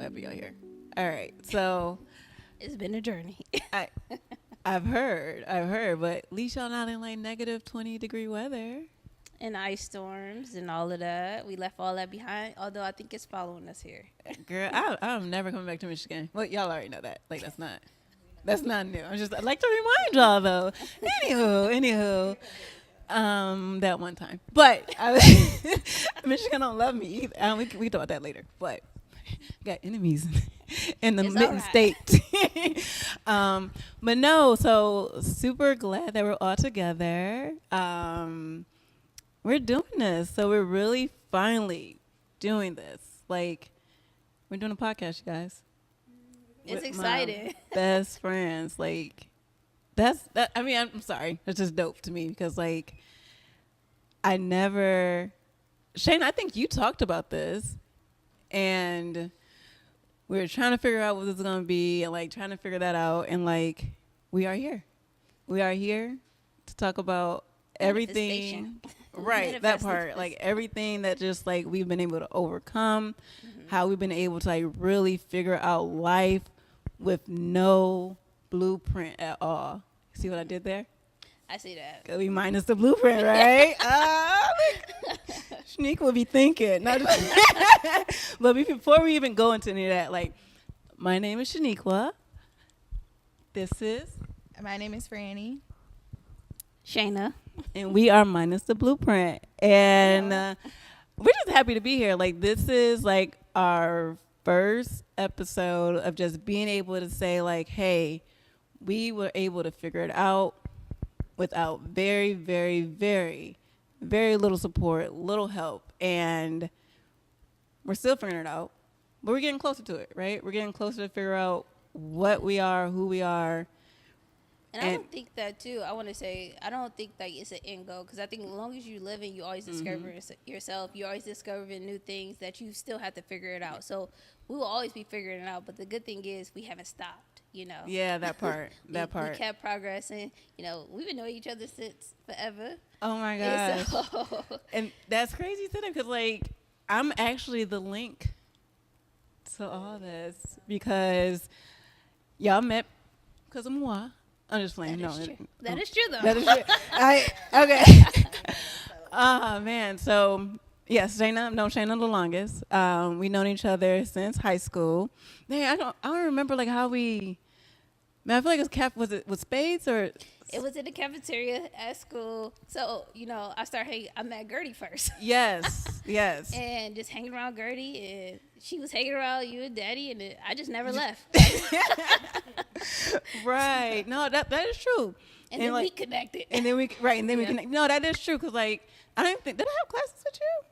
happy y'all here. All right, so It's been a journey. I've heard, but at least y'all not in like negative 20-degree weather. And ice storms and all of that. We left all that behind, although I think it's following us here. Girl, I'm never coming back to Michigan. Well, y'all already know that. Like that's not new. I like to remind y'all though. Anywho, that one time. But Michigan don't love me either. We can talk about that later. But got enemies in the It's mitten all state. But no, so super glad that we're all together. We're doing this. So we're really finally doing this. Like, we're doing a podcast, you guys. It's With exciting. my best friends. Like, that. I mean, I'm sorry. It's just dope to me because, like, Shane, I think you talked about this. And we were trying to figure out what this is going to be and, like, trying to figure that out. And, like, we are here. We are here to talk about everything. Right, that part. Like, everything that just, like, we've been able to overcome. How we've been able to, like, really figure out life with no blueprint at all. See what I did there? I see that. Cause we minus the blueprint, right? Shaniqua will be thinking. But before we even go into any of that, like, my name is Shaniqua. This is, My name is Franny. Shayna. and we are minus the blueprint, and we're just happy to be here. Like, this is like our first episode of just being able to say, like, hey, we were able to figure it out without very, very, very, very little support, little help. And we're still figuring it out, but we're getting closer to it, right? We're getting closer to figure out what we are, who we are. And I don't think that, too. I want to say, I don't think that it's an end goal because I think as long as you live in, you always discover yourself. You're always discovering new things that you still have to figure it out. So we will always be figuring it out. But the good thing is we haven't stopped, you know. Yeah, that part. We kept progressing. You know, we've been knowing each other since forever. Oh, my gosh. And that's crazy to them because, like, I'm actually the link to all this because y'all met because of moi. I'm just playing. That is true, though. That is true. Okay. Oh, man. So, yes, Shayna, I've known Shayna the longest. We've known each other since high school. Man, I don't remember, like, how we... Man, I feel like it was with Spades or... It was in the cafeteria at school. So, you know, I met Gertie first. Yes. And just hanging around Gertie, and she was hanging around you and Daddy, and I just never left. Right. No, that is true. And then, like, we connected. And then we connect. No, that is true because, like, I don't think, did I have classes with you?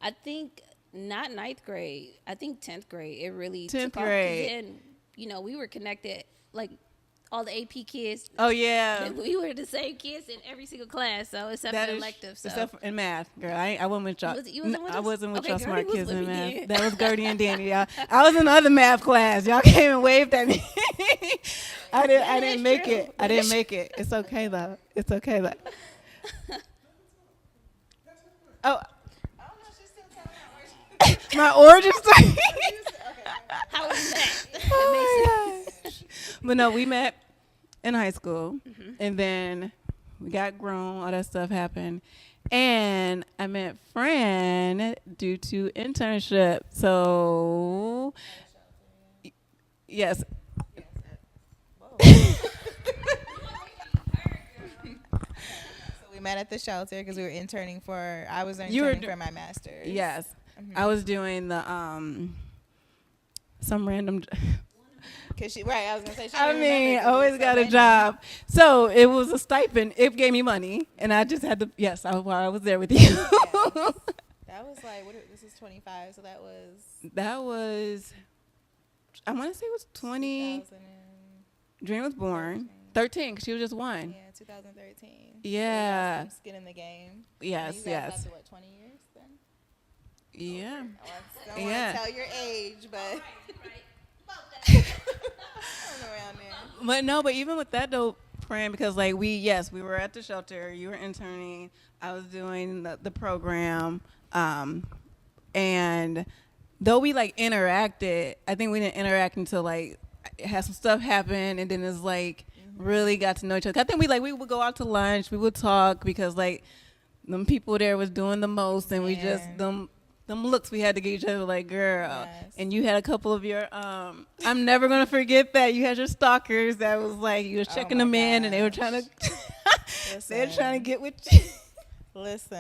I think not ninth grade. I think 10th grade. It really 10th took grade. off. Then, you know, we were connected, like, all the AP kids. Oh, yeah. We were the same kids in every single class, so except for elective. So. Except for in math. Girl, I wasn't with y'all. You wasn't with us? I wasn't with Okay, y'all smart Gertie kids was in with me math. then. That was Gertie and Danny, y'all. I was in the other math class. Y'all came and waved at me. I didn't make true. it. I didn't make it. It's okay, though. Oh. My origin story. How was that? Oh my gosh. But no, we met in high school, and then we got grown. All that stuff happened, and I met Fran due to internship. So, yes. We met at the shelter because we were interning I was for my master's. Yes. I was doing the some random. Cause I was gonna say. Always got a job. So it was a stipend. It gave me money, and I just had to. Yes, I was there with you. Yes. That was like this is 25, so that was. I want to say it was 20. Dream was born 13 because she was just one. Yeah, 2013. Yeah. So skin in the game. Yes, you guys after what 20 years then? Yeah. I don't want to tell your age, but. Around there. But even with that though, Fran, because like we were at the shelter, you were interning, I was doing the program, and though we like interacted, I think we didn't interact until like had some stuff happen, and then it's like really got to know each other. I think we would go out to lunch, we would talk because like them people there was doing the most, and we just them looks we had to get each other like, girl. Yes. And you had a couple of your I'm never gonna forget that you had your stalkers that was like you was checking them in, and they were trying to they were trying to get with you. Listen.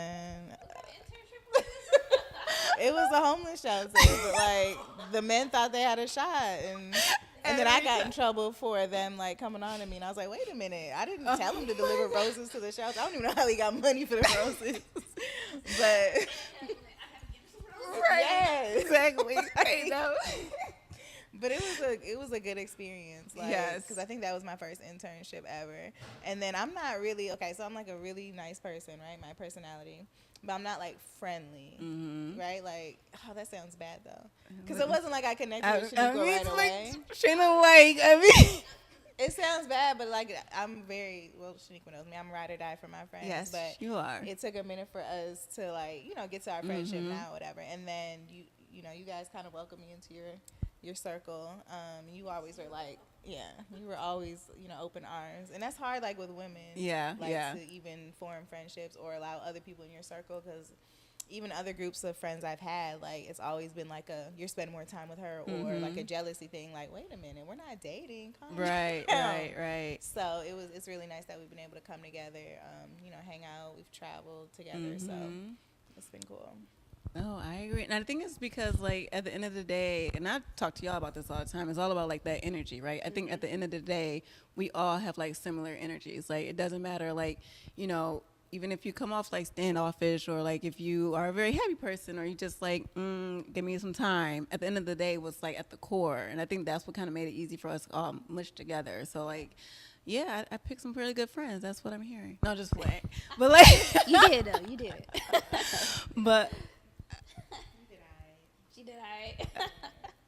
It was a homeless shelter, but like the men thought they had a shot, and then I got in trouble for them like coming on to me, and I was like, wait a minute, I didn't tell him to deliver roses to the shelter. I don't even know how he got money for the roses, but Right. yes, Exactly. I know. But it was a good experience, like, yes, because I think that was my first internship ever. And then I'm not really so I'm like a really nice person, right? My personality, but I'm not like friendly, right? Like, oh, that sounds bad though, because it wasn't like I connected with Shaniqua right away. Shayna, like, I mean, it sounds bad, but like I'm very Shaniqua knows me. I'm ride or die for my friends. yes, but you are. It took a minute for us to like get to our friendship now, whatever. And then you guys kind of welcomed me into your circle. You always were like, you were always open arms, and that's hard like with women. To even form friendships or allow other people in your circle, because even other groups of friends I've had, like, it's always been like you're spending more time with her, or like a jealousy thing, like, wait a minute, we're not dating. Calm down. Right. So it's really nice that we've been able to come together, hang out. We've traveled together, so it's been cool. No, I agree. And I think it's because, like, at the end of the day, and I talk to y'all about this all the time, it's all about, like, that energy, right? I think at the end of the day, we all have, like, similar energies. Like, it doesn't matter, like, even if you come off, like, standoffish, or, like, if you are a very happy person, or you just, like, give me some time, at the end of the day, was, like, at the core. And I think that's what kind of made it easy for us to all mush together. So, like, yeah, I picked some really good friends. That's what I'm hearing. No, just playing. But, like... You did, though. You did. But... She did all right.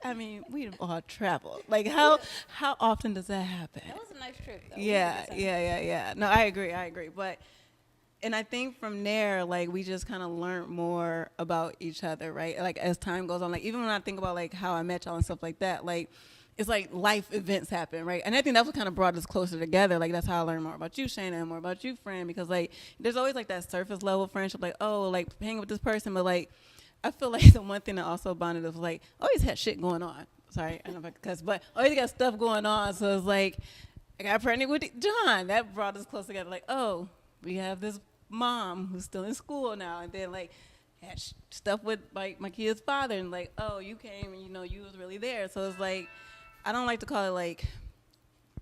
I mean, we all traveled. Like, how often does that happen? That was a nice trip, though. Yeah. No, I agree. But, and I think from there, like, we just kind of learned more about each other, right? Like, as time goes on, like, even when I think about, like, how I met y'all and stuff like that, like, it's like life events happen, right? And I think that's what kind of brought us closer together. Like, that's how I learned more about you, Shayna, and more about you, Fran, because, like, there's always, like, that surface level friendship, like, oh, like, hanging with this person, but, like, I feel like the one thing that also bonded us was, like, always had shit going on. Sorry, I don't know if I can cuss, but always got stuff going on. So it's like, I got pregnant with John. That brought us close together. Like, oh, we have this mom who's still in school now. And then, like, had stuff with, like, my kid's father. And, like, oh, you came and, you was really there. So it's like, I don't like to call it, like,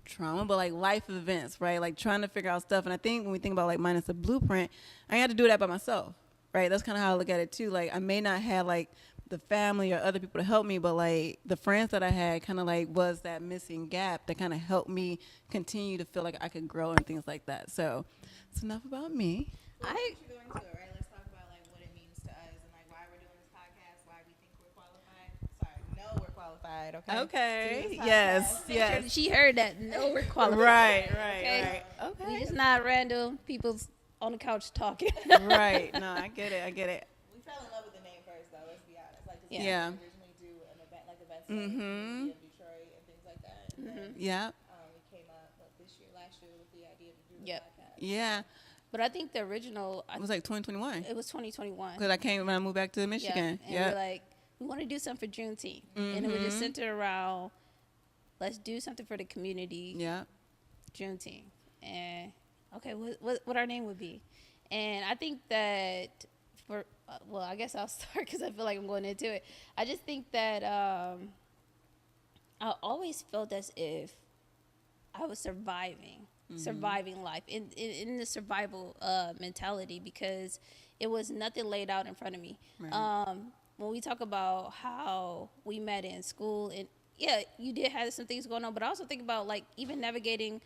trauma, but, like, life events, right? Like, trying to figure out stuff. And I think when we think about, like, minus the blueprint, I had to do that by myself. Right, that's kind of how I look at it too. Like, I may not have like the family or other people to help me, but like the friends that I had kind of like was that missing gap that kind of helped me continue to feel like I could grow and things like that. So it's enough about me. Let's talk about like what it means to us and like why we're doing this podcast, why we think we're qualified. Sorry, no, we're qualified. Okay. Yes. She heard that. No, we're qualified. Right. Okay. We just not random people's on the couch talking. Right. No, I get it. We fell in love with the name first, though. Let's be honest. Like, we originally do an event, like events in Detroit and things like that. And then, we came up last year with the idea to do the podcast. Yeah. But I think the original... It was like 2021. It was 2021. Because I came when I moved back to Michigan. Yeah. And we're like, we want to do something for Juneteenth. And it was just centered around, let's do something for the community. Yeah. Juneteenth. And... okay, what our name would be. And I think that for, I guess I'll start because I feel like I'm going into it. I just think that I always felt as if I was surviving life in the survival mentality, because it was nothing laid out in front of me. Right. When we talk about how we met in school, and you did have some things going on, but I also think about like even navigating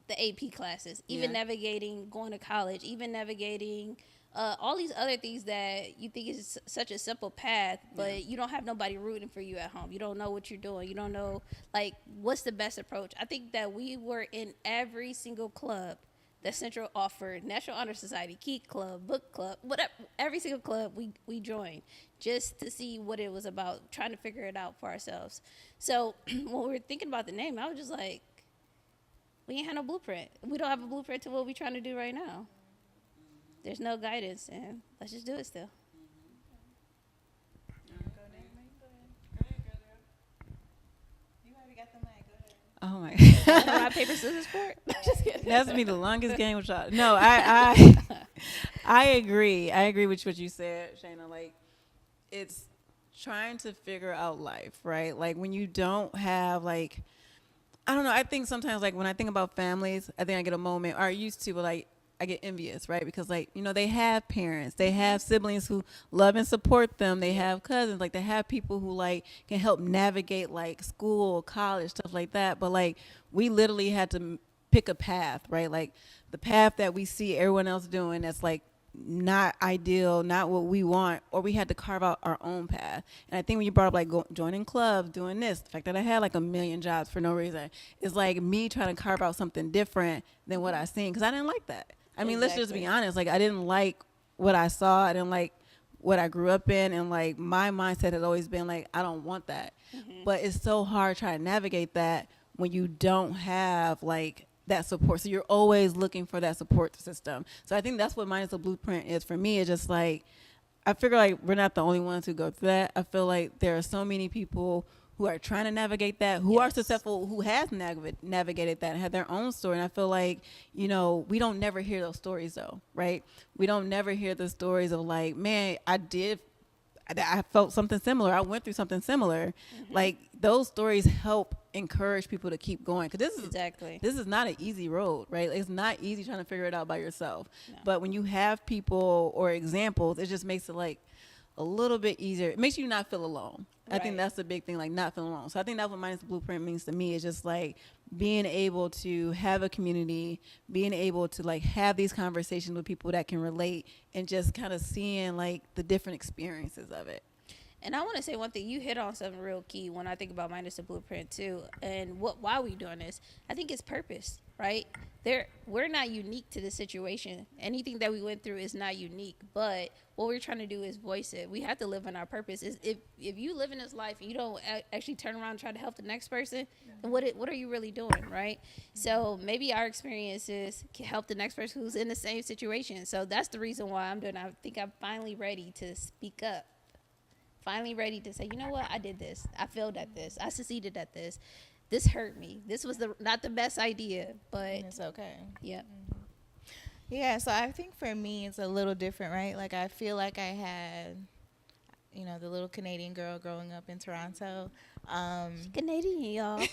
the AP classes, even navigating going to college, even navigating all these other things that you think is such a simple path, but you don't have nobody rooting for you at home. You don't know what you're doing. You don't know, like, what's the best approach. I think that we were in every single club that Central offered National Honor Society, Key Club, Book Club, whatever, every single club we joined just to see what it was about, trying to figure it out for ourselves. So when we were thinking about the name, I was just like, we ain't had no blueprint. We don't have a blueprint to what we're trying to do right now. There's no guidance, and let's just do it still. Oh my Rock, paper, scissors for it? Just kidding. That's be the longest game with y'all. No, I agree. I agree with what you said, Shayna. Like, it's trying to figure out life, right? Like when you don't have like, I don't know. I think sometimes like when I think about families, I think I get a moment, or I used to, but like I get envious, right? Because like, you know, they have parents, they have siblings who love and support them. They have cousins, like they have people who like can help navigate like school, college, stuff like that. But like we literally had to pick a path, right? Like the path that we see everyone else doing that's like not ideal, not what we want, or we had to carve out our own path. And I think when you brought up like joining clubs, doing this, the fact that I had like a million jobs for no reason, is like me trying to carve out something different than what I seen, because I didn't like that. I mean, let's just be honest. Like, I didn't like what I saw. I didn't like what I grew up in. And, like, my mindset has always been, like, I don't want that. Mm-hmm. But it's so hard trying to navigate that when you don't have, like, that support. So you're always looking for that support system. So I think that's what Minus the Blueprint is for me. It's just, like, I figure, like, we're not the only ones who go through that. I feel like there are so many people who are trying to navigate that, who are successful, who has navigated that and had their own story. And I feel like, you know, we don't never hear those stories though, right? We don't never hear the stories of like, man, I felt something similar. I went through something similar. Mm-hmm. Like those stories help encourage people to keep going. Cause this is not an easy road, right? It's not easy trying to figure it out by yourself. No. But when you have people or examples, it just makes it like a little bit easier. It makes you not feel alone. Right. I think that's the big thing, like not feeling alone. So I think that's what Minus the Blueprint means to me. Is just like being able to have a community, being able to like have these conversations with people that can relate, and just kind of seeing like the different experiences of it. And I want to say one thing. You hit on something real key when I think about Minus the Blueprint too, and why we doing this. I think it's purpose, right? We're not unique to this situation. Anything that we went through is not unique, but what we're trying to do is voice it. We have to live in our purpose. If you live in this life and you don't actually turn around and try to help the next person, then what are you really doing, right? So maybe our experiences can help the next person who's in the same situation. So that's the reason why I'm doing it. I think I'm finally ready to speak up. Finally ready to say, you know what, I did this. I failed at this. I succeeded at this. This hurt me. This was not the best idea, but it's okay. Yeah. Mm-hmm. Yeah, so I think for me it's a little different, right? Like I feel like I had, you know, the little Canadian girl growing up in Toronto. Canadian, y'all.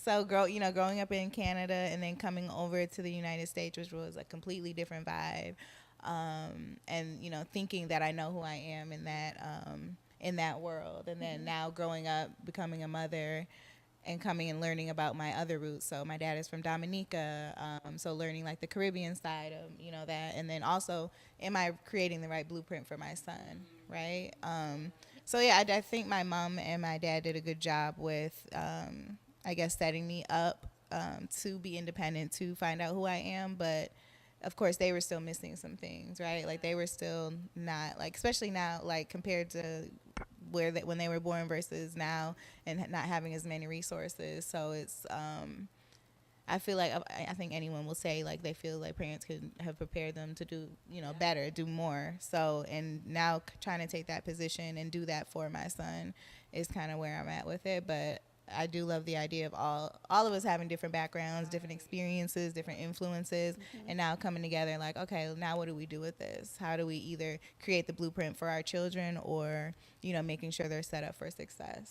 So growing up in Canada and then coming over to the United States, which was a completely different vibe. And you know, thinking that I know who I am in that world, and then now growing up, becoming a mother, and coming and learning about my other roots. So my dad is from Dominica, so learning like the Caribbean side of, you know, that, and then also, am I creating the right blueprint for my son, right? So yeah, I think my mom and my dad did a good job with, I guess, setting me up to be independent, to find out who I am, but of course, they were still missing some things, right? Like they were still not, like, especially now, like compared to when they were born versus now, and not having as many resources. So it's, I feel like I think anyone will say like they feel like parents could have prepared them to do, you know, better, do more. So, and now trying to take that position and do that for my son is kind of where I'm at with it. But I do love the idea of all of us having different backgrounds, different experiences, different influences, and now coming together like, okay, now what do we do with this? How do we either create the blueprint for our children, or, you know, making sure they're set up for success?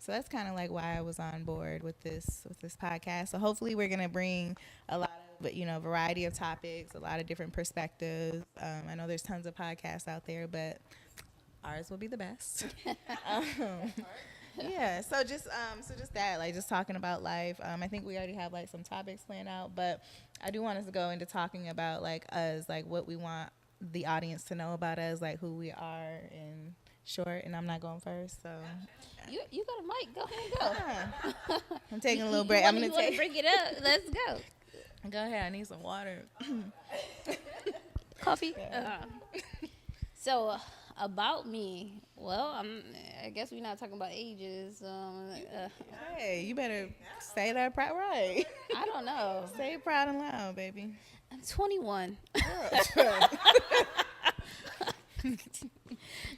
So that's kind of like why I was on board with this podcast. So hopefully we're gonna bring a lot of, you know, variety of topics, a lot of different perspectives. I know there's tons of podcasts out there, but ours will be the best. Yeah, so just that, like, just talking about life. I think we already have like some topics planned out, but I do want us to go into talking about like us, like what we want the audience to know about us, like who we are, and short, and I'm not going first. So You got a mic. Go ahead and go. I'm taking a little break. I'm gonna take. Bring it up. Let's go. Go ahead. I need some water. Coffee. So about me. Well, I guess we're not talking about ages. Hey, you better say that right. I don't know. Say it proud and loud, baby. I'm 21.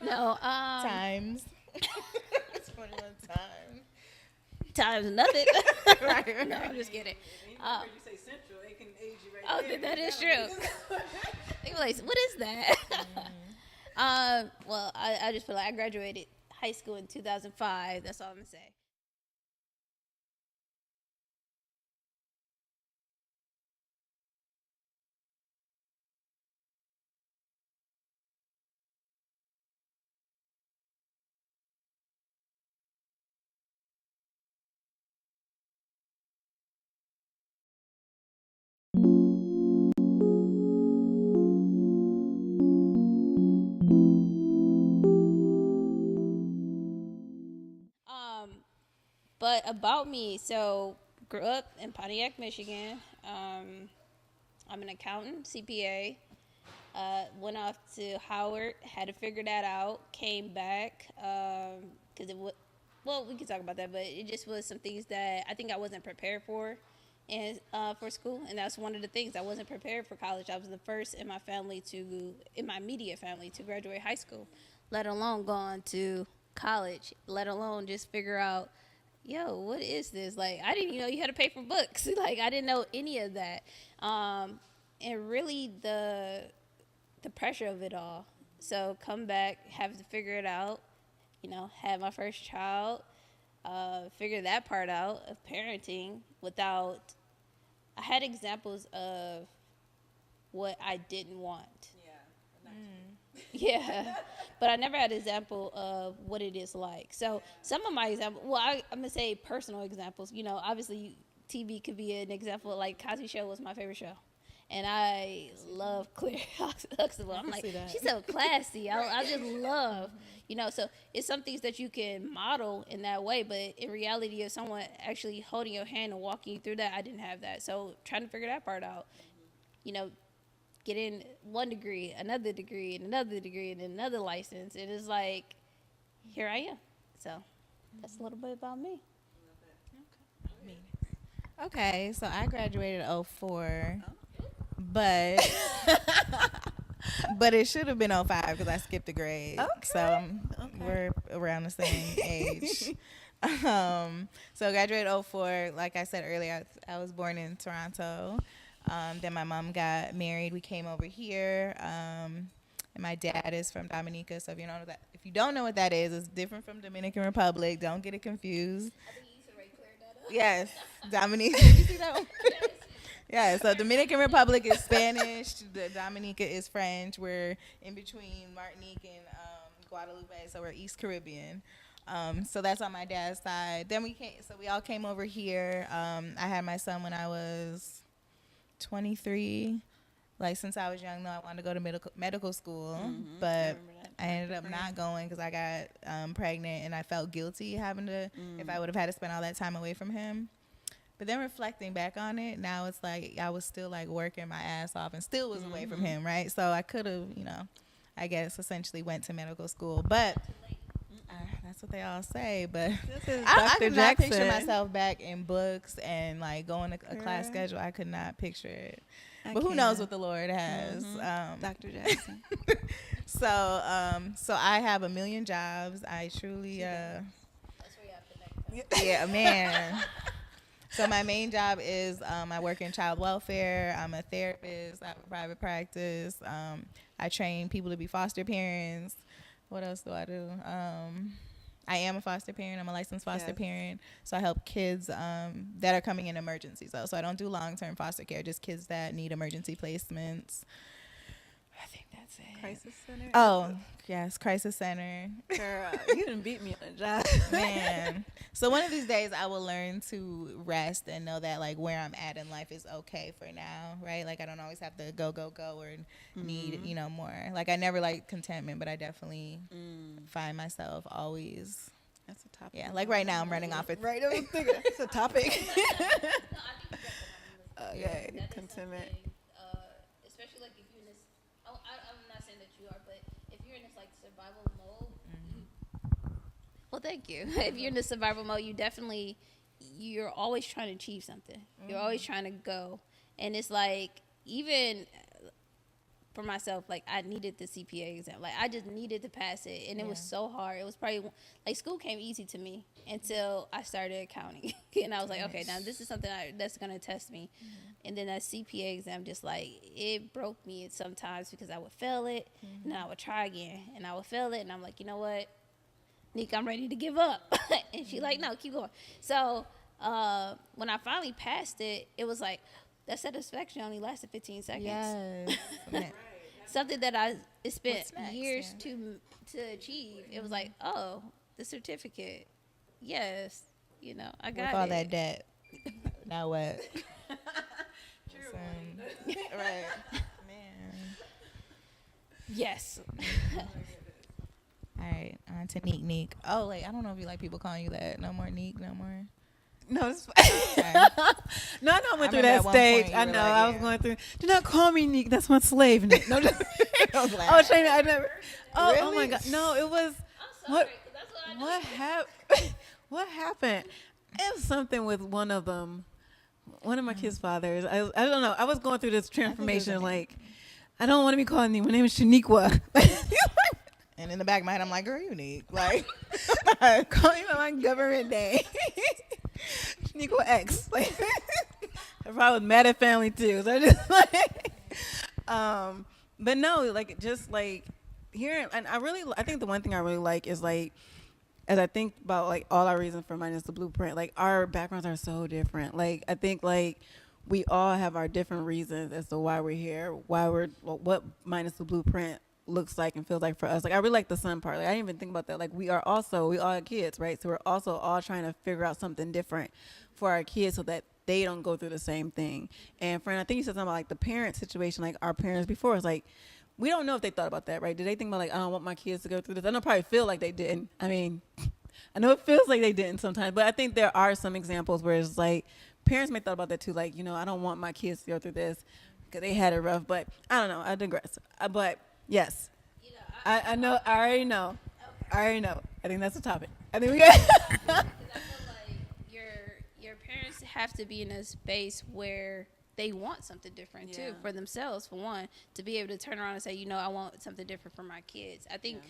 No. Times. 21 times. Times nothing. Right. No, I'm just kidding. You say central, it can age you right there. That is true. They were like, what is that? Well, I just feel like I graduated high school in 2005. That's all I'm gonna say. Um, but about me, so grew up in Pontiac, Michigan. I'm an accountant, CPA. Went off to Howard, had to figure that out. Came back because it was, well, we can talk about that, but it just was some things that I think I wasn't prepared for, and for school, and that's one of the things I wasn't prepared for college. I was the first in my family in my immediate family, to graduate high school, let alone go on to college, let alone just figure out, yo, what is this? Like, I didn't even know you had to pay for books. Like, I didn't know any of that, and really the pressure of it all. So come back, have to figure it out. Had my first child, figure that part out of parenting without. I had examples of what I didn't want. Yeah, but I never had an example of what it is like. So some of my examples, well, I'm gonna say personal examples. Obviously TV could be an example. Like Cosby Show was my favorite show, and I love Claire Huxtable. I'm like, she's so classy. I just love, So it's some things that you can model in that way, but in reality, if someone actually holding your hand and walking you through that, I didn't have that. So trying to figure that part out, getting one degree, another degree, and another degree, and another license. It is like, here I am. So that's a little bit about me. Okay, so I graduated 04, but it should have been 05 because I skipped a grade. Okay. So we're around the same age. So I graduated 04. Like I said earlier, I was born in Toronto. Then my mom got married. We came over here. And my dad is from Dominica. So if you don't know what that is, it's different from Dominican Republic. Don't get it confused. I think you should clear that up. Yes, Dominica. Did you see that one? Yeah, so Dominican Republic is Spanish. The Dominica is French. We're in between Martinique and Guadeloupe, so we're East Caribbean. So that's on my dad's side. Then we all came over here. I had my son when I was 23. Like, since I was young, though, I wanted to go to medical school, but I ended up not going because I got pregnant, and I felt guilty having to, if I would have had to spend all that time away from him. But then reflecting back on it, now it's like I was still like working my ass off and still was away from him, right? So I could have, I guess essentially went to medical school, but that's what they all say. But I could not picture myself back in books and like going to a class schedule. I could not picture it. But who knows what the Lord has. Dr. Jackson. So I have a million jobs. I truly, That's where you have to yeah, man. So my main job is I work in child welfare. I'm a therapist. I have a private practice. I train people to be foster parents. What else do I do? I am a foster parent. I'm a licensed foster parent. So I help kids that are coming in emergencies. So I don't do long-term foster care, just kids that need emergency placements. I think that's That's it. Crisis center. Oh, yes, crisis center. Girl, you didn't beat me on the job. Man. So one of these days I will learn to rest and know that like where I'm at in life is okay for now, right? Like I don't always have to go or need, more. Like I never like contentment, but I definitely find myself always. That's a topic. Yeah, like right now I'm running off it. Right, I was thinking it's a topic. No, I think you got that on the list. Okay, That is contentment. something, especially like if you're in this. Oh, I'm not saying that you are, but if you're in this like survival mode, well, thank you. If you're in the survival mode, you're always trying to achieve something. You're always trying to go, and it's like even for myself, like I needed the CPA exam. Like I just needed to pass it, and it was so hard. It was probably like school came easy to me until I started accounting, and I was like, okay, now this is something that's gonna test me. And then that CPA exam just like it broke me sometimes because I would fail it, and then I would try again, and I would fail it, and I'm like, you know what, Nick, I'm ready to give up. And she's like, no, keep going. So when I finally passed it, it was like that satisfaction only lasted 15 seconds. Yes. Something that I spent What's next? years to achieve. It was like, oh, the certificate. Yes, I got With all it. that debt. Now what? True. Right. Man. Yes. All right, on to Neek. Oh, like I don't know if you like people calling you that. No more Neek, no more. No, it's fine. Okay. No, I know I went through remember that at one stage. point you I were know like, I was yeah. going through. Do not call me Nick. That's my slave name. No, just, I was like, oh, Shayna, I never. Oh, oh Really? my God. No, it was. I'm What? sorry, 'cause that's what I know. What happened? What happened? It was something with one of them. One of my kids' fathers. I don't know. I was going through this transformation. Like, I don't want to be called Nick. My name is Shaniqua. And in the back of my head, I'm like, girl, you Neek. Like, Call me by my government name. Shaniqua X. Like, I probably was mad at family too. So I just like, but no, like just like hearing, and I think the one thing I really like is like, as I think about like all our reasons for minus the blueprint, like our backgrounds are so different. Like I think like we all have our different reasons as to why we're here, what minus the blueprint looks like and feels like for us. Like I really like the son part. Like I didn't even think about that. Like we all have kids, right? So we're also all trying to figure out something different for our kids so that they don't go through the same thing. And friend, I think you said something about like the parent situation, like our parents before. It's like we don't know if they thought about that, right? Did they think about like I don't want my kids to go through this? I don't probably feel like they didn't. I mean, I know it feels like they didn't sometimes, but I think there are some examples where it's like parents may thought about that too. Like, I don't want my kids to go through this because they had it rough. But I don't know. I digress. But yes, I know. I already know. Okay. I already know. I think that's the topic. I think we got. Because I feel like your parents have to be in a space where they want something different too for themselves, for one, to be able to turn around and say, I want something different for my kids. I think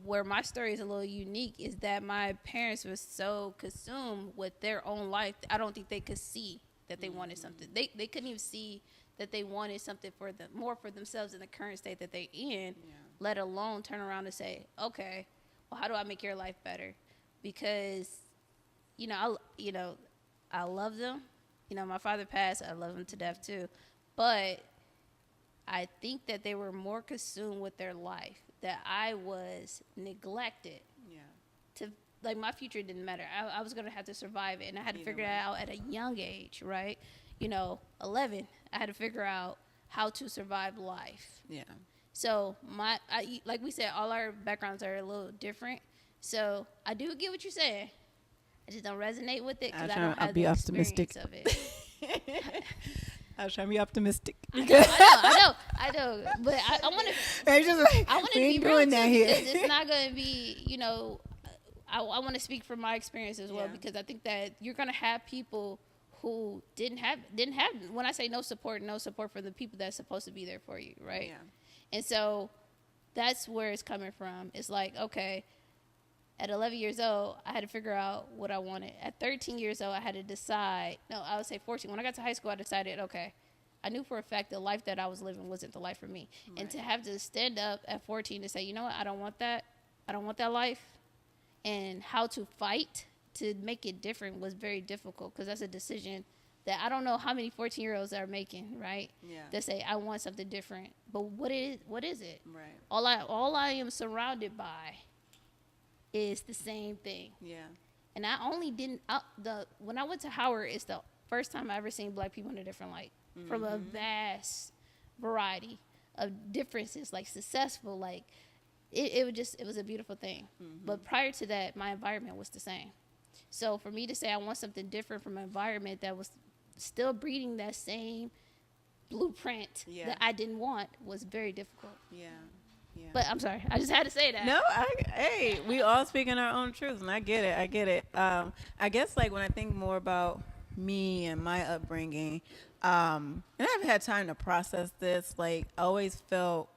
where my story is a little unique is that my parents were so consumed with their own life. I don't think they could see that they wanted something. They couldn't even see that they wanted something for them, more for themselves in the current state that they're in, let alone turn around and say, okay, well, how do I make your life better? Because, I love them. My father passed. I love him to death too. But I think that they were more consumed with their life, that I was neglected. To like my future didn't matter. I was gonna have to survive it, and I had to figure that out at a young age, right? 11. I had to figure out how to survive life. Yeah. So like we said, all our backgrounds are a little different. So I do get what you're saying. I just don't resonate with it because I don't have the experience of it. I was trying to be optimistic. I know. But I want to. Like, I want to be real too, because it's not going to be. I want to speak from my experience as well, because I think that you're going to have people who didn't have. When I say no support for the people that's supposed to be there for you, right? Yeah. And so that's where it's coming from. It's like, okay, at 11 years old, I had to figure out what I wanted. At 13 years old, I had to decide. No, I would say 14. When I got to high school, I decided, okay, I knew for a fact the life that I was living wasn't the life for me. Right. And to have to stand up at 14 and say, you know what, I don't want that. I don't want that life. And how to fight to make it different was very difficult, because that's a decision that I don't know how many 14-year-olds are making, right? Yeah. That say I want something different. But what is it? Right. All I am surrounded by is the same thing. Yeah. And I only didn't when I went to Howard, it's the first time I ever seen black people in a different light, from a vast variety of differences, like successful, like it was a beautiful thing. But prior to that, my environment was the same. So for me to say I want something different from an environment that was still breeding that same blueprint that I didn't want was very difficult. Yeah. Yeah. But I'm sorry, I just had to say that. No, hey, we all speaking our own truths, and I get it. I guess like when I think more about me and my upbringing, and I've had time to process this. Like, I always felt,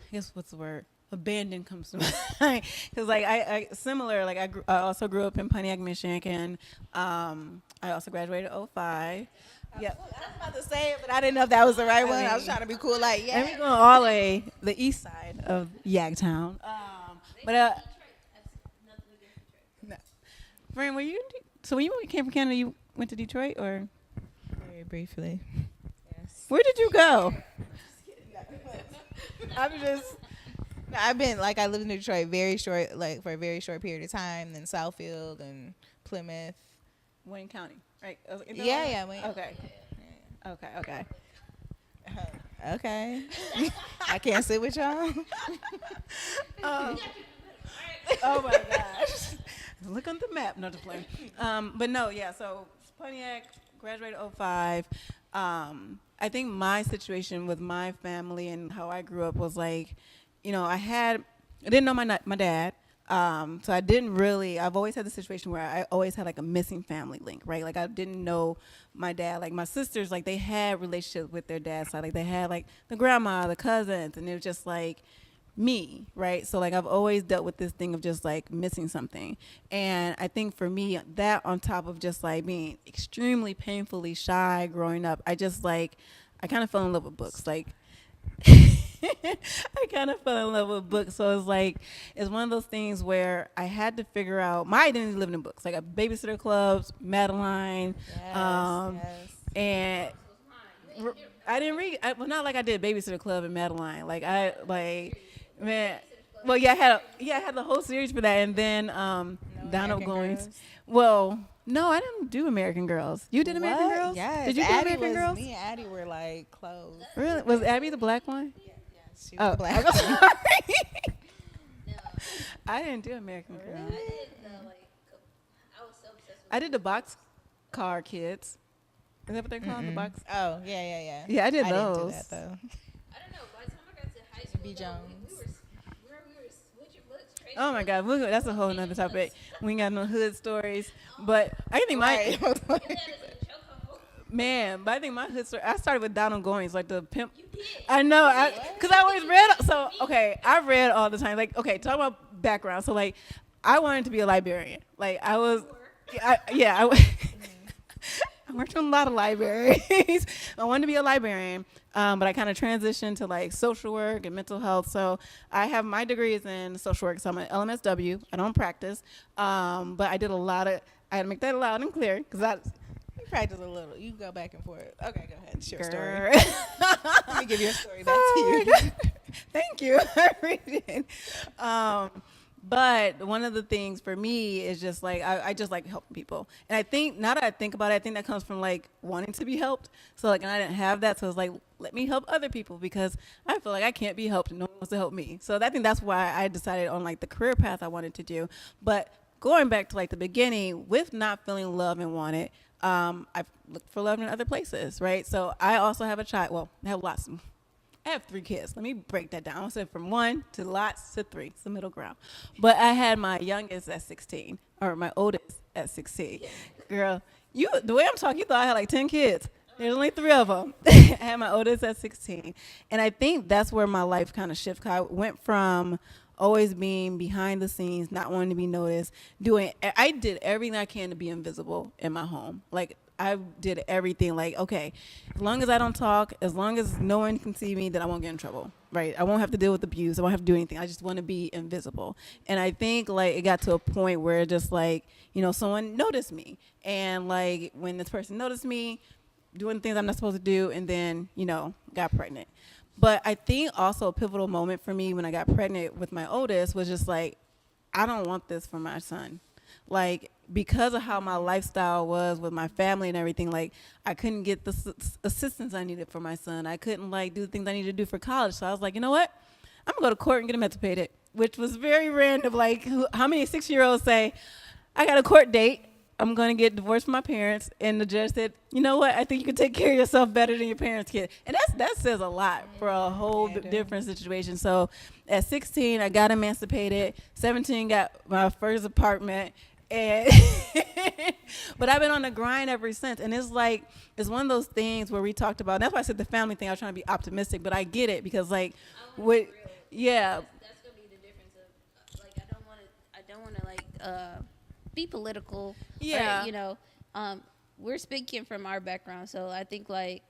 I guess what's the word? Abandoned comes to mind. Because like I similar. Like I also grew up in Pontiac, Michigan. I also graduated in 05. Yeah, I was about to say it, but I didn't know if that was the right one. I was trying to be cool, like, yeah. And we're going all the way the east side of Yagtown. But no. Friend, were you? So when you came from Canada, you went to Detroit, or Very briefly. Yes. where did you go? I've been, like, I lived in Detroit for a very short period of time, then Southfield and Plymouth. Wayne County, right? Yeah, Wayne. Okay. Okay. Okay. I can't sit with y'all. Oh my gosh. Look on the map. No, just playing. But no, yeah. So Pontiac, graduated 05. I think my situation with my family and how I grew up was like, I didn't know my dad. So I didn't really, I've always had the situation where I always had like a missing family link, right? Like I didn't know my dad. Like my sisters, like they had relationships with their dad's side. Like they had like the grandma, the cousins, and it was just like me, right? So like I've always dealt with this thing of just like missing something. And I think for me, that on top of just like being extremely painfully shy growing up, I kind of fell in love with books. Like I kind of fell in love with books. So it's one of those things where I had to figure out my identity living in books, like a babysitter clubs, Madeline. Yes. And I didn't read, not like I did babysitter club and Madeline. I had the whole series for that. And then, Donald Goings. Well, no, I didn't do American Girls. You did American Girls? Yes. Did you do American Girls? Me and Addie were like close. Really? Was Abby the black one? Yes, she was black. I'm sorry. I didn't do American Girls. I did the Boxcar Kids. Is that what they're called? The box? Oh, yeah. Yeah, I did I those. didn't do that, though. I don't know. By the time I got to high school, B. Jones. we were switching books. Oh my God, that's a whole nother topic. We ain't got no hood stories, but I think my but I think my hood story. I started with Donald Goings, like the pimp. You did. I know, because I always read. So okay, I read all the time. Like okay, talk about background. So like, I wanted to be a librarian. Like I was, I worked in a lot of libraries. I wanted to be a librarian, but I kind of transitioned to like social work and mental health. So I have my degrees in social work. So I'm an LMSW. I don't practice, but I did a lot of. I had to make that loud and clear because You practice a little. You go back and forth. Okay, go ahead. It's your story. Girl. Let me give your story back to you. Thank you. I really did. But one of the things for me is just like I just like helping people, and I think now that I think about it, I think that comes from like wanting to be helped. So like, and I didn't have that, so it's like let me help other people because I feel like I can't be helped, and no one wants to help me. So I think that's why I decided on like the career path I wanted to do. But going back to like the beginning, with not feeling loved and wanted, I've looked for love in other places, right? So I also have a child. Well, I have lots. I have 3 kids. Let me break that down. I said from 1 to lots to 3. It's the middle ground. But I had my youngest at 16, or my oldest at 16. Girl, the way I'm talking, you thought I had like 10 kids. There's only 3 of them. I had my oldest at 16. And I think that's where my life kind of shifted. I went from always being behind the scenes, not wanting to be noticed, I did everything I can to be invisible in my home. Like, I did everything like, okay, as long as I don't talk, as long as no one can see me, then I won't get in trouble. right? I won't have to deal with abuse. I won't have to do anything. I just want to be invisible. And I think like it got to a point where just like, you know, someone noticed me. And like when this person noticed me doing things I'm not supposed to do, and then, you know, got pregnant. But I think also a pivotal moment for me when I got pregnant with my oldest was just like, I don't want this for my son. Like, because of how my lifestyle was with my family and everything, like, I couldn't get the assistance I needed for my son. I couldn't, like, do the things I needed to do for college. So I was like, you know what? I'm going to go to court and get him emancipated, which was very random. Like, how many 6-year-olds say, I got a court date, I'm going to get divorced from my parents. And the judge said, you know what? I think you can take care of yourself better than your parents' kid. And that says a lot for a whole different situation. So at 16, I got emancipated. 17, got my first apartment. And but I've been on the grind ever since. And it's like, it's one of those things where we talked about. That's why I said the family thing. I was trying to be optimistic. But I get it because, like, with, yeah. That's going to be the difference of, like, I don't want to like, be political. Yeah. Or, you know, we're speaking from our background, so I think like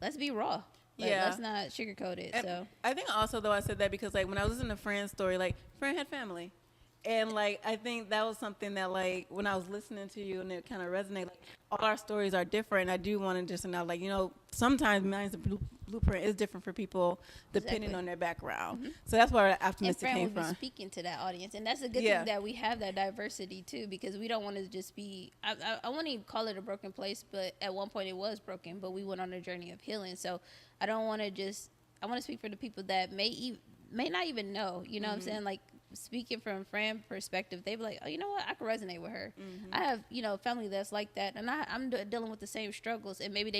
let's be raw. Like, yeah. Let's not sugarcoat it. And so I think also though I said that because like when I was listening to Fran's story, like Fran had family. And like I think that was something that like when I was listening to you and it kind of resonated. Like, all our stories are different. I do want to just know, like, you know, sometimes mine's blueprint is different for people depending on their background. Mm-hmm. So that's where optimistic came from. And Fran speaking to that audience, and that's a good thing that we have that diversity too, because we don't want to just be. I wouldn't even call it a broken place, but at one point it was broken. But we went on a journey of healing. So I don't want to just. I want to speak for the people that may not even know. You know what I'm saying? Like, speaking from Fran's perspective, they be like, oh, you know what? I can resonate with her. Mm-hmm. I have, you know, family that's like that, and I'm dealing with the same struggles, and maybe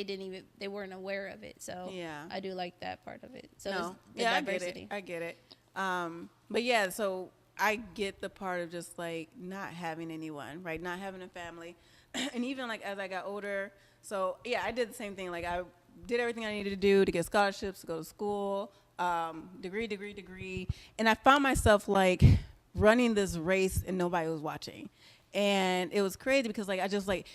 they weren't aware of it. So yeah, I do like that part of it. So no. Yeah, diversity. I get it. But yeah, so I get the part of just like not having anyone, right? Not having a family, and even like as I got older. So yeah, I did the same thing. Like I did everything I needed to do to get scholarships, to go to school. Degree. And I found myself like running this race and nobody was watching. And it was crazy because like, I just like,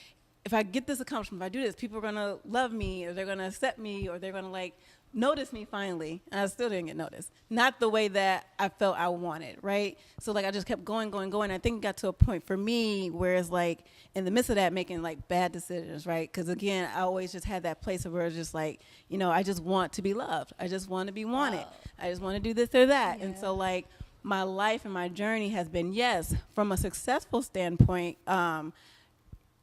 if I get this accomplishment, if I do this, people are going to love me or they're going to accept me or they're going to like notice me finally. And I still didn't get noticed. Not the way that I felt I wanted. Right. So like, I just kept going. I think it got to a point for me where it's like in the midst of that making like bad decisions. Right. Cause again, I always just had that place where it's just like, you know, I just want to be loved. I just want to be wanted. Wow. I just want to do this or that. Yeah. And so like my life and my journey has been, yes, from a successful standpoint,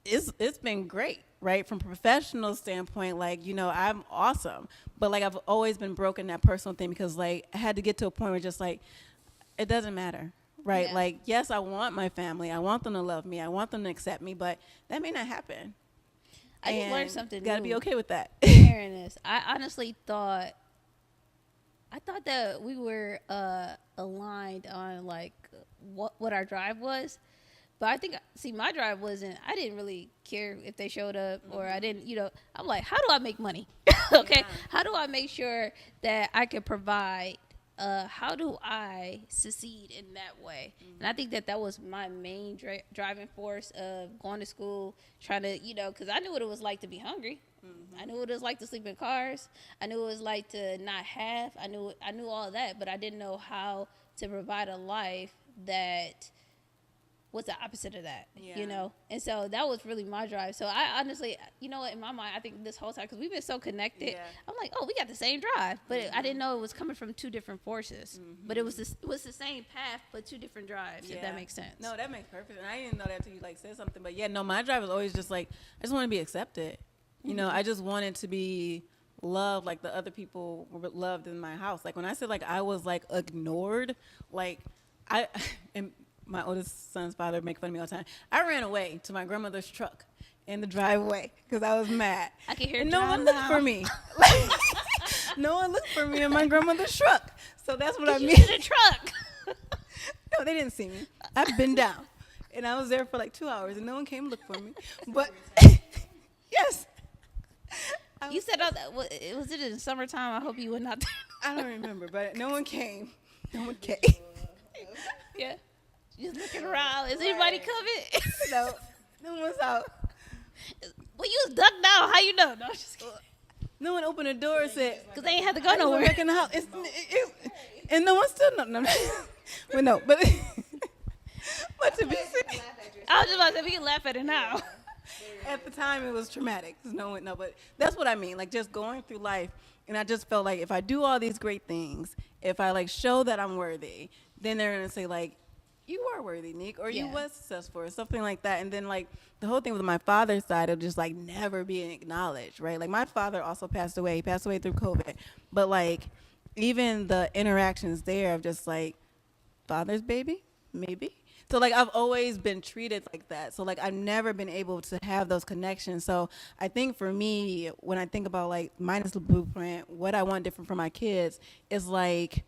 it's been great, right? From a professional standpoint, like, you know, I'm awesome. But, like, I've always been broken that personal thing because, like, I had to get to a point where just, like, it doesn't matter, right? Yeah. Like, yes, I want my family. I want them to love me. I want them to accept me. But that may not happen. I just learned something new. Got to be okay with that. Hearing this. I honestly thought that we were aligned on, like, what our drive was. But I think, my drive wasn't, I didn't really care if they showed up or I didn't, you know, I'm like, how do I make money? Okay. Yeah. How do I make sure that I can provide? How do I succeed in that way? Mm-hmm. And I think that was my main driving force of going to school, trying to, you know, because I knew what it was like to be hungry. Mm-hmm. I knew what it was like to sleep in cars. I knew what it was like to not have. I knew all that, but I didn't know how to provide a life that was the opposite of that, you know? And so that was really my drive. So I honestly, you know what, in my mind, I think this whole time, because we've been so connected, I'm like, oh, we got the same drive. But I didn't know it was coming from two different forces. Mm-hmm. But it was the same path, but two different drives, if that makes sense. No, that makes perfect. And I didn't know that until you, like, said something. But, yeah, no, my drive was always just, like, I just want to be accepted. Mm-hmm. You know, I just wanted to be loved like the other people were loved in my house. Like, when I said, like, I was, like, ignored, like, and my oldest son's father make fun of me all the time. I ran away to my grandmother's truck in the driveway because I was mad. I can hear and no one looked for me. No one looked for me in my grandmother's truck. So that's what I mean. In the truck. No, they didn't see me. I've been down. And I was there for like 2 hours and no one came to look for me. But yes. You said all that. Was it in summertime? I hope you went out there. I don't remember, but no one came. No one came. Yeah. Just looking around. Is anybody coming? No, no one's out. Well, you was ducked out. How you know? No, just kidding. No one opened the door and said, because they ain't have to go nowhere. Back in the house. And no one still no. Well, no, but but to be serious, I was just about to say, we can laugh at it now. at the time it was traumatic. But that's what I mean. Like just going through life, and I just felt like if I do all these great things, if I like show that I'm worthy, then they're gonna say like, you are worthy, Nick, or you was successful, or something like that. And then like the whole thing with my father's side of just like never being acknowledged, right? Like my father also passed away. He passed away through COVID, but like even the interactions there of just like father's baby, maybe. So like I've always been treated like that. So like I've never been able to have those connections. So I think for me, when I think about like minus the blueprint, what I want different for my kids is like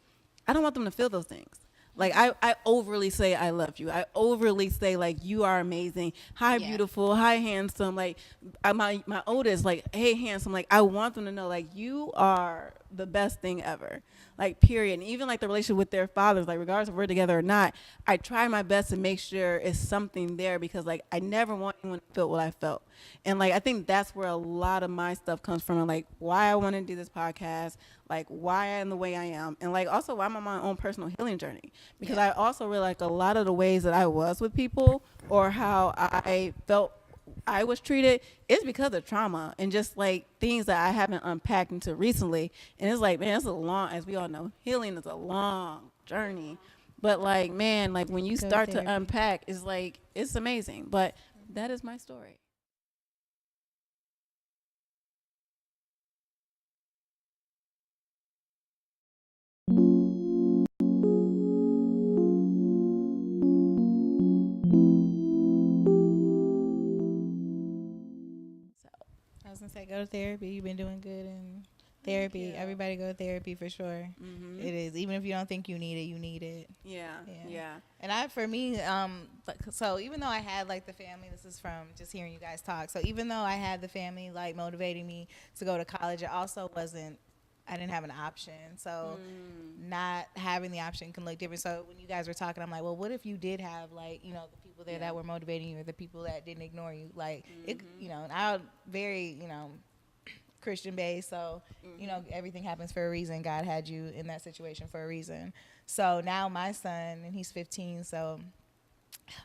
I don't want them to feel those things. Like I overly say I love you. I overly say like you are amazing. Hi beautiful. Hi handsome. Like my oldest like hey handsome. Like I want them to know like you are the best thing ever. Like period. And even like the relationship with their fathers, like regardless if we're together or not, I try my best to make sure it's something there because like I never want anyone to feel what I felt. And like I think that's where a lot of my stuff comes from and like why I want to do this podcast, like why I am the way I am, and like also why I'm on my own personal healing journey. Because I also realize like a lot of the ways that I was with people or how I felt I was treated is because of trauma and just like things that I haven't unpacked until recently. And it's like, man, it's a long, as we all know, healing is a long journey. But like, man, like when you start to unpack, it's like, it's amazing. But that is my story. I was gonna say go to therapy. You've been doing good in therapy. Everybody go to therapy for sure. Mm-hmm. It is. Even if you don't think you need it, you need it. Yeah. And for me, so even though I had like the family, this is from just hearing you guys talk. So even though I had the family like motivating me to go to college, it also wasn't. I didn't have an option. So not having the option can look different. So when you guys were talking, I'm like, well, what if you did have like, you know, the people there that were motivating you or the people that didn't ignore you? Like, it, you know, and I'm very, you know, Christian based. So, you know, everything happens for a reason. God had you in that situation for a reason. So now my son, and he's 15, so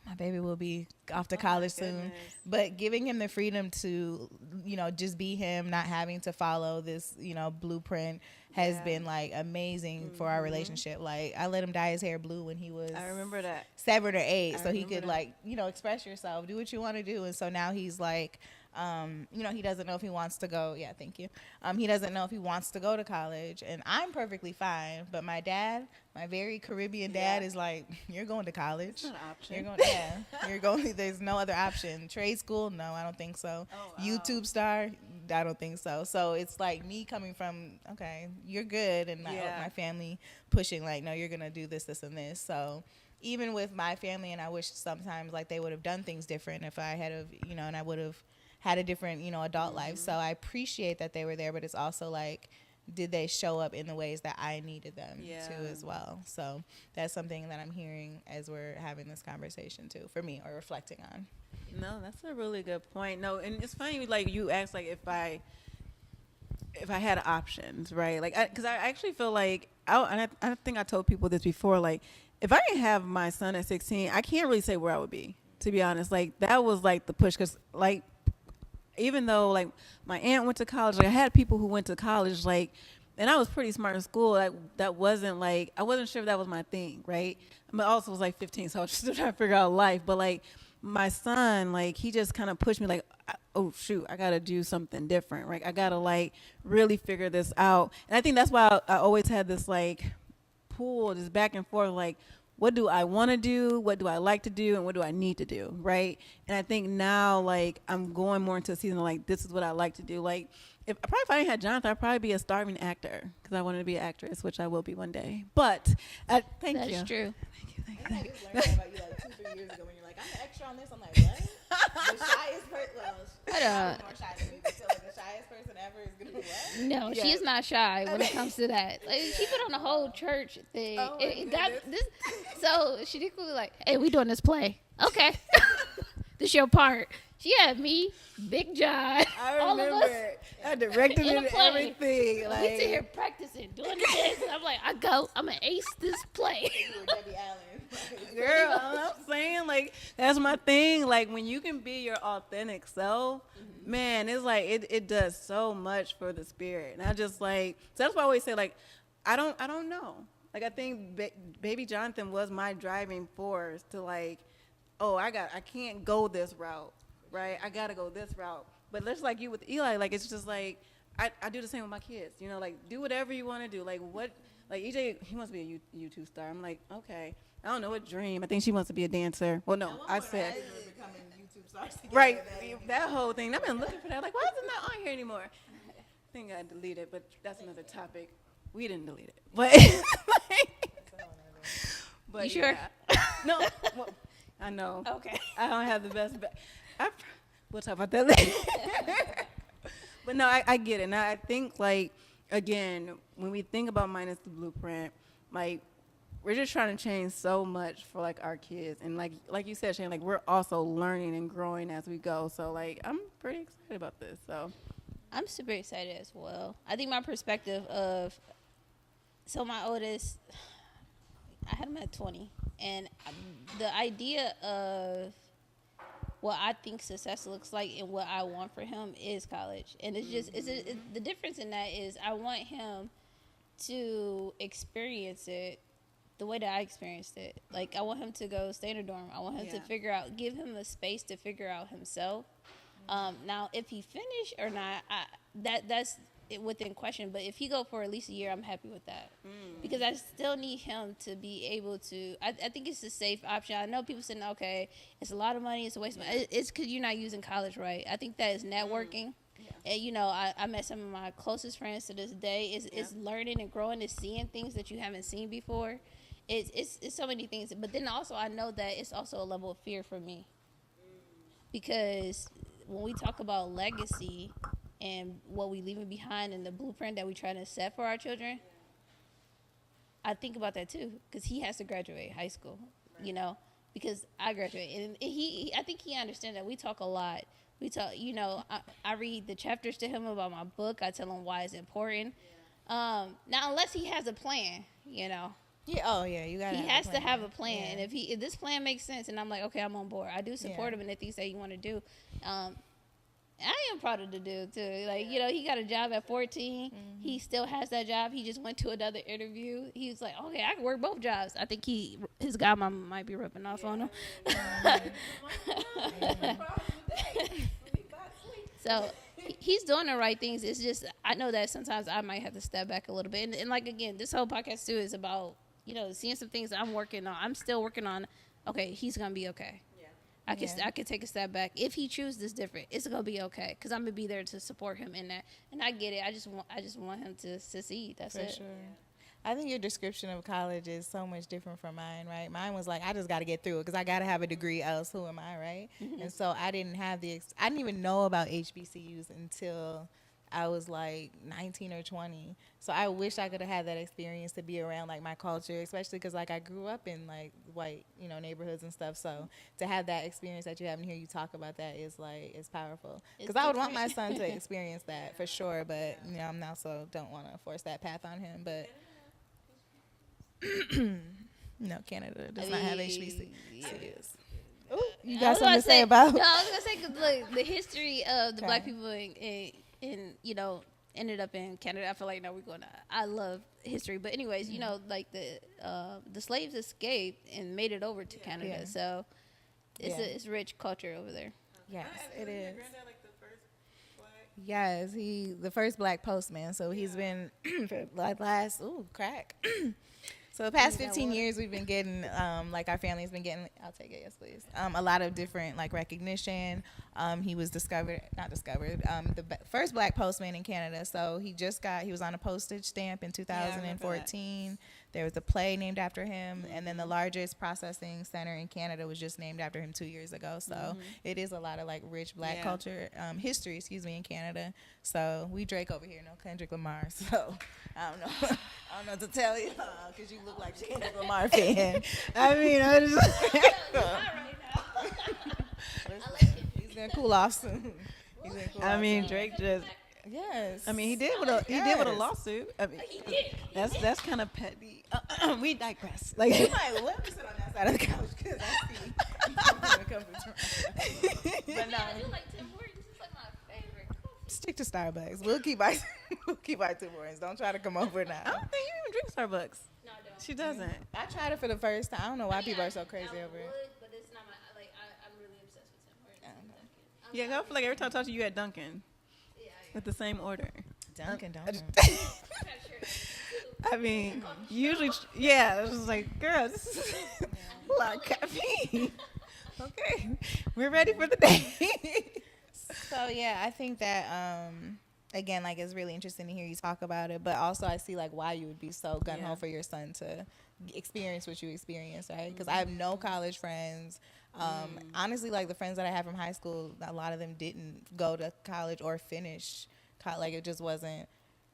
my baby will be off to college soon, but giving him the freedom to, you know, just be him, not having to follow this, you know, blueprint has been like amazing for our relationship. Like I let him dye his hair blue when he was, I remember that, 7 or 8, so he could like, you know, express yourself, do what you want to do. And so now he's like, you know, he doesn't know if he wants to go. Yeah, thank you. He doesn't know if he wants to go to college, and I'm perfectly fine. But my dad, my very Caribbean dad, is like, "You're going to college. It's not an option. You're going. You're going. There's no other option. Trade school? No, I don't think so. Oh, wow. YouTube star? I don't think so. So it's like me coming from, okay, you're good, and my family pushing like, no, you're gonna do this, this, and this. So even with my family, and I wish sometimes like they would have done things different if I had, you know, and I would have had a different, you know, adult life. So I appreciate that they were there, but it's also like, did they show up in the ways that I needed them to as well? So that's something that I'm hearing as we're having this conversation too, for me, or reflecting on. No, that's a really good point. No, and it's funny, like you asked, like if I had options, right? Like, because I actually feel like, I think I told people this before, like if I didn't have my son at 16, I can't really say where I would be, to be honest. Like that was like the push, because like, even though like my aunt went to college, like I had people who went to college, like, and I was pretty smart in school. Like that wasn't like, I wasn't sure if that was my thing, right? I also was like 15, so I was just trying to figure out life. But like my son, like he just kind of pushed me, like, oh shoot, I gotta do something different, right? I gotta like really figure this out. And I think that's why I always had this like pull, this back and forth, like, what do I want to do? What do I like to do? And what do I need to do? Right. And I think now, like, I'm going more into a season of, like, this is what I like to do. Like, if I didn't have Jonathan, I'd probably be a starving actor because I wanted to be an actress, which I will be one day. But thank you. That's true. Thank you. I just learned that about you like 2-3 years ago when you're like, I'm an extra on this. I'm like, what? The shyest person, more shy than me, but still, like, the shyest person ever is gonna be what? No, she's not shy when it comes to that. Like, she put on the whole church thing. Oh, so Shaniqua was like, "Hey, we doing this play? Okay, this your part." She had me, Big John, I all of us. I directed In it a and play. everything. We Like, sit here practicing, doing the dance, and I'm like, I'm gonna ace this play. You were Debbie Allen. girl, I'm saying, like, that's my thing. Like, when you can be your authentic self, man, it's like it does so much for the spirit. And I just like, so that's why I always say, like, I don't know. Like, I think baby Jonathan was my driving force to, like, oh, I can't go this route, right? I gotta go this route. But just like you with Eli, like, it's just like I do the same with my kids. You know, like, do whatever you want to do. Like, what, like, EJ, he wants to be a YouTube star. I'm like, okay. I don't know what dream. I think she wants to be a dancer. Well, no, I said. Becoming YouTube stars together, Right, that whole thing. I've been looking for that. Like, why is it not on here anymore? I think I deleted it, but that's another topic. We didn't delete it, but but You sure? yeah. No, well, I know. Okay. I don't have the best. We'll talk about that later. But no, I get it. Now I think, like, again, when we think about minus the blueprint, like, we're just trying to change so much for, like, our kids, and like you said, Shane, like, we're also learning and growing as we go. So, like, I'm pretty excited about this. So I'm super excited as well. I think my perspective of, so my oldest, I had him at 20, and the idea of what I think success looks like and what I want for him is college. And it's just, the difference in that is I want him to experience it the way that I experienced it. Like, I want him to go stay in a dorm. I want him to figure out, give him a space to figure out himself. Now, if he finish or not, that's it within question. But if he go for at least a year, I'm happy with that. Because I still need him to be able to, I think it's a safe option. I know people saying, okay, it's a lot of money, it's a waste of money. It's because you're not using college right. I think that is networking. And, you know, I met some of my closest friends to this day. It's learning and growing, is seeing things that you haven't seen before. It's so many things. But then also I know that it's also a level of fear for me. Because when we talk about legacy and what we leaving behind and the blueprint that we try to set for our children, I think about that too, because he has to graduate high school, you know, because I graduated. And I think he understands that we talk a lot. We talk, you know, I read the chapters to him about my book. I tell him why it's important. Now, unless he has a plan, you know. Yeah. Oh, yeah. You got. He has to have a plan, and if this plan makes sense, and I'm like, okay, I'm on board. I do support him in the things that you want to do. I am proud of the dude too. Like, you know, he got a job at 14. He still has that job. He just went to another interview. He was like, okay, I can work both jobs. I think his godmama might be rubbing off on him. So he's doing the right things. It's just, I know that sometimes I might have to step back a little bit. And like, again, this whole podcast too is about, you know, seeing some things I'm working on. I'm still working on, okay, he's going to be okay. I can take a step back. If he chooses this different, it's gonna be okay, because I'm gonna be there to support him in that. And I get it. I just want him to succeed. That's it. Sure. I think your description of college is so much different from mine, right? Mine was like, I just got to get through it because I got to have a degree, else who am I, right? And so I didn't have I didn't even know about HBCUs until I was like 19 or 20. So I wish I could have had that experience to be around like my culture, especially because like I grew up in like white, you know, neighborhoods and stuff. So to have that experience that you have and hear you talk about that is like, it's powerful. Because I would want my son to experience that for sure. But, you know, I'm also don't want to force that path on him. But no, Canada does not have HBCUs. Ooh, you got something to say about? No, I was gonna say, because the history of the black people in you know, ended up in Canada. I feel like now we're going to, I love history, but anyways, you know, like the slaves escaped and made it over to Canada. So it's rich culture over there. Yes, it is. Yes, the first black postman. So he's been for like So the past 15 years, we've been getting, like our family's been getting, I'll take it, yes please, a lot of different like recognition. He was the first black postman in Canada. So he was on a postage stamp in 2014. There was a play named after him. And then the largest processing center in Canada was just named after him 2 years ago. So it is a lot of like rich black culture, history, in Canada. So we Drake over here, no Kendrick Lamar. So I don't know. I don't know what to tell you, because you look like a Kendrick Lamar fan. I mean, I just... He's going to cool off soon. I mean, Drake just... Yes. I mean, he did with a lawsuit. I mean, that's kind of petty. We digress. Like, You might let me sit on that side of the couch because I see you come from But no, I do like Tim Hortons. This is like my favorite coffee. stick to Starbucks. We'll keep our Tim Hortons. Don't try to come over now. I don't think you even drink Starbucks. No, I don't. She doesn't. I tried it for the first time. I don't know why people are so crazy I over it. would, but it's not my, like, I'm really obsessed with Tim Hortons. I don't know. Yeah, I feel like every time I talk to you, you at Dunkin' Yeah, with the same order. Dunkin' Donuts. I mean, usually, yeah, it's just like, girl, this is a lot of caffeine. Okay, we're ready for the day. So yeah, I think that again, like it's really interesting to hear you talk about it, but also I see like why you would be so gung ho for your son to experience what you experienced, right? Because I have no college friends. Honestly, like the friends that I have from high school, a lot of them didn't go to college or finish. Like it just wasn't.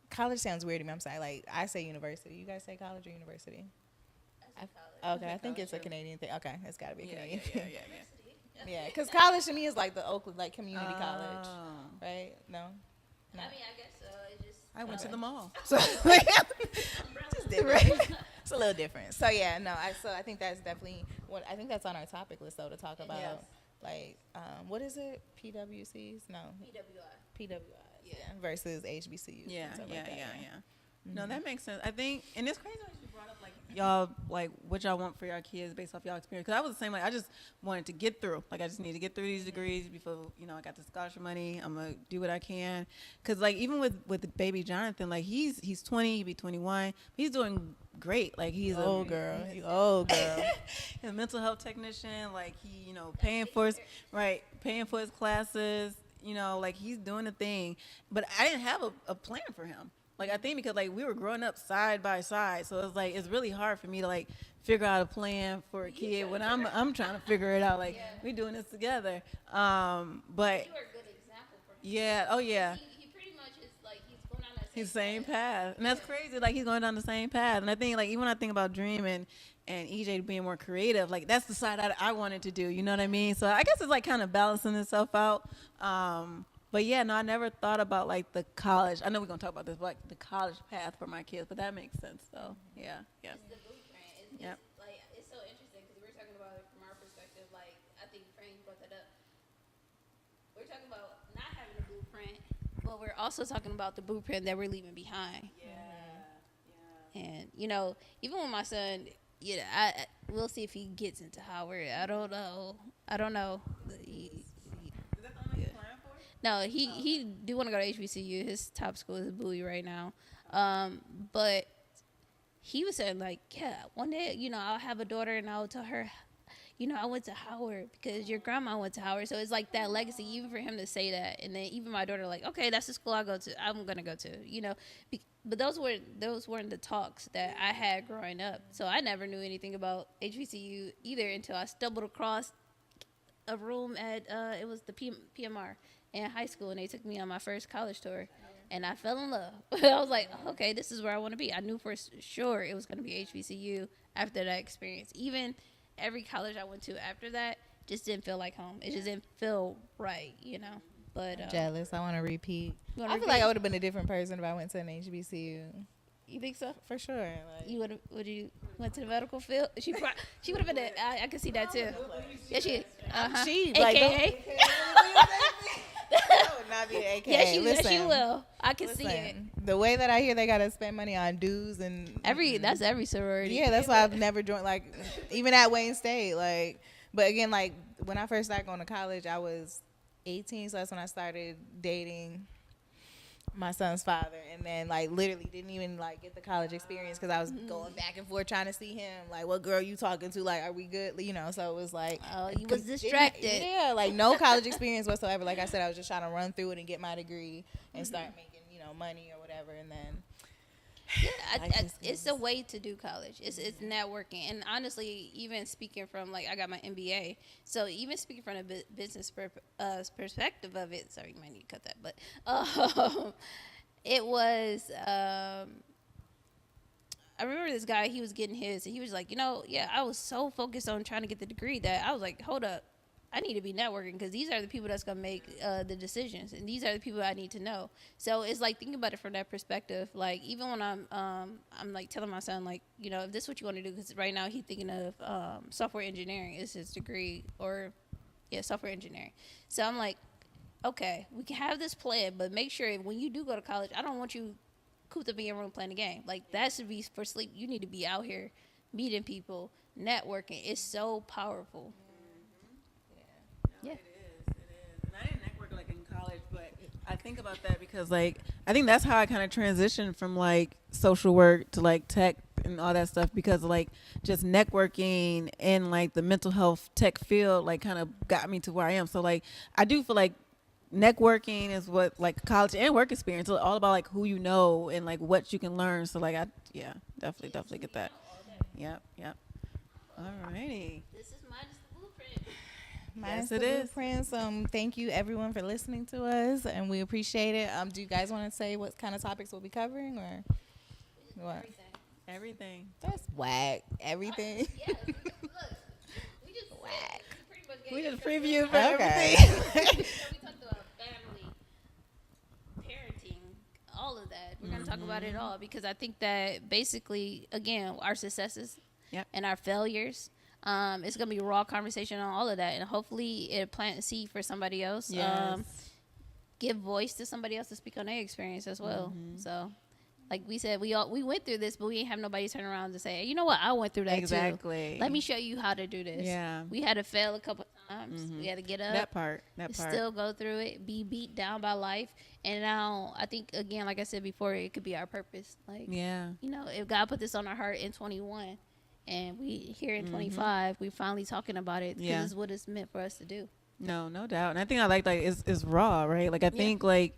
College sounds weird to me. I'm sorry. Like I say university. You guys say college or university? Okay, I think it's a Canadian thing. Okay, it's got to be a Canadian thing. Yeah, because college to me is like the Oakland, like community college, right? No. I mean, I guess so. It just. I went to the mall. So Just different. It's a little different. So yeah, no. I think that's definitely what I think that's on our topic list though to talk about. Yes. Like, what is it? PWCs? No. PWIs. Yeah. Versus HBCUs. yeah. and stuff like that. No, that makes sense. I think, and it's crazy how you brought up like y'all, like what y'all want for your kids based off y'all experience. Because I was the same. Like I just wanted to get through. Like I just need to get through these degrees before I got the scholarship money. I'm gonna do what I can. Because like even with baby Jonathan, like he's 20, he'll be 21. He's doing great. Like he's Old girl. You old girl. a mental health technician. Like he paying for his classes. Like he's doing the thing. But I didn't have a plan for him. Like I think because like we were growing up side by side, so it's like it's really hard for me to like figure out a plan for a kid when I'm trying to figure it out. Like we doing this together. But You are a good example for him. yeah, oh yeah, He pretty much is like he's going on that he's same path, and that's crazy. Like he's going down the same path, and I think like even when I think about Dream and EJ being more creative, like that's the side I wanted to do. You know what I mean? So I guess it's like kind of balancing itself out. But yeah, no, I never thought about like the college. I know we're gonna talk about this, but like the college path for my kids. But that makes sense, though. Yeah. It's the blueprint. It's like it's so interesting because we're talking about it from our perspective. Like I think Franny brought that up. We're talking about not having a blueprint, but we're also talking about the blueprint that we're leaving behind. Yeah. And even with my son, we'll see if he gets into Howard. I don't know. No, he do want to go to HBCU. His top school is Bowie right now. But he was saying like, yeah, one day, I'll have a daughter and I'll tell her, I went to Howard because your grandma went to Howard. So it's like that legacy, even for him to say that. And then even my daughter like, okay, that's the school I'm going to go to, But those weren't the talks that I had growing up. So I never knew anything about HBCU either until I stumbled across a room at, it was the PMR in high school, and they took me on my first college tour, and I fell in love. I was like, okay, this is where I want to be. I knew for sure it was going to be HBCU after that experience. Even every college I went to after that just didn't feel like home. It just didn't feel right, But I'm jealous. I want to repeat. I feel like I would have been a different person if I went to an HBCU. You think so? For sure. Like, You would you went to the medical field? She would have been. I could see that too. Yeah, she. She AKA. That would not be an AKA. Yeah, she will. I can see it. The way that I hear they gotta spend money on dues and That's every sorority. yeah, that's why I've never joined. Like even at Wayne State, like. But again, like when I first started going to college, I was 18, so that's when I started dating my son's father, and then like literally didn't even like get the college experience because I was going back and forth trying to see him. Like, what girl you talking to? Like, are we good? So it was like, oh, you was distracted. Yeah, like no college experience whatsoever. Like I said, I was just trying to run through it and get my degree and start making money or whatever, and then. Yeah, it's a way to do college. It's networking, and honestly, even speaking from like I got my MBA, so even speaking from a business perspective of it. Sorry, you might need to cut that, but it was. I remember this guy. He was getting his, and he was like, I was so focused on trying to get the degree that I was like, hold up, I need to be networking because these are the people that's gonna make the decisions, and these are the people I need to know. So it's like thinking about it from that perspective. Like even when I'm like telling my son, like, you know, if this is what you want to do, because right now he's thinking of software engineering is his degree, or software engineering. So I'm like, okay, we can have this plan, but make sure when you do go to college, I don't want you cooped up in your room playing the game. Like that should be for sleep. You need to be out here meeting people, networking. It's so powerful. Yeah. It is. And I didn't network like in college, but I think about that because like I think that's how I kind of transitioned from like social work to like tech and all that stuff, because like just networking in like the mental health tech field like kind of got me to where I am. So like I do feel like networking is what like college and work experience is all about, like who you know and like what you can learn. So like I definitely get that. Yep. All righty. This is minus the blueprint. Minus Yes, the it is. blueprints. Thank you everyone for listening to us, and we appreciate it. Do you guys want to say what kind of topics we'll be covering, or what? Everything. That's whack. Everything. Yeah, look, we just Whack. We just previewed for Okay. everything. we talked about family, parenting, all of that. We're gonna talk about it all because I think that basically, again, our successes and our failures. It's gonna be a raw conversation on all of that, and hopefully it plant a seed for somebody else. Yes. Give voice to somebody else to speak on their experience as well. So, like we said, we went through this, but we ain't have nobody turn around to say, you know what, I went through that Exactly. too. Let me show you how to do this. Yeah. We had to fail a couple times. We had to get up. That part. Still go through it, be beat down by life. And now I think, again, like I said before, it could be our purpose. Like, Yeah. you know, if God put this on our heart in 21 and we here in 25, we finally talking about it because it's what it's meant for us to do. No doubt. And I think I like is raw, right? Like I think like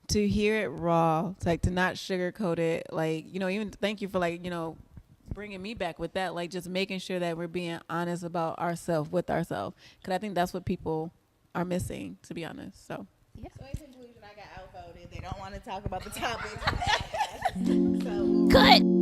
to hear it raw, like to not sugarcoat it, like, you know, even thank you for like, you know, bringing me back with that, like just making sure that we're being honest about ourselves with ourselves, because I think that's what people are missing, to be honest. So So in conclusion, I got outvoted. They don't want to talk about the topics. So Cut.